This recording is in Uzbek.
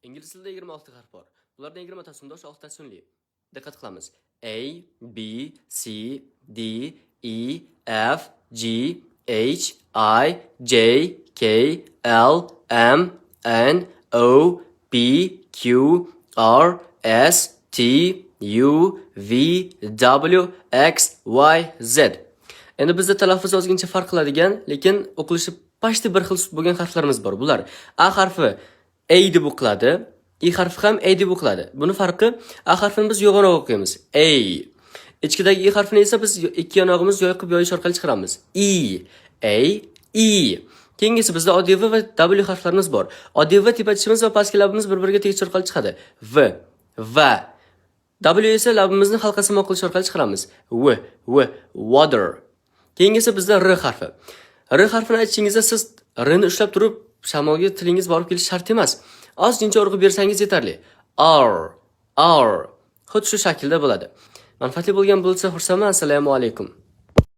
Ingliz tilida 26 harf bor. Bulardan 20 sundosh, 6 sunli. Diqqat qilamiz. A, B, C, D, E, F, G, H, I, J, K, L, M, N, O, P, Q, R, S, T, U, V, W, X, Y, Z. Endi bizda talaffuz ozgincha farq qiladigan, lekin o'qilishi pashti bir xil bo'lgan harflarimiz bor. Bular A harfi A deb o'qiladi, I harfi ham A deb o'qiladi. Buni farqi A harfini biz yo'g'onoq o'qiymiz. A. Ichkidagi I harfini esa biz ikki yonog'imiz yoyqib yoyish orqali chiqaramiz. I. A. I. Keyingi esa bizda oddiy V va W harflarimiz bor. Oddiy V tepa tishimiz va pastki labimiz bir-biriga tegish orqali chiqadi. V. Va. W esa labimizni halqasimoq qilish orqali chiqaramiz. Water. Keyingi esa bizda R harfi. R harfini aytishingizda siz R ni ushlab turib, shamolga tilingiz borib kelish shart emas. Ozgincha urg'ib bersangiz yetarli. R. Xuddi shu shaklda bo'ladi. Manfaatli bo'lgan bo'lsa, xursandman. Assalomu alaykum.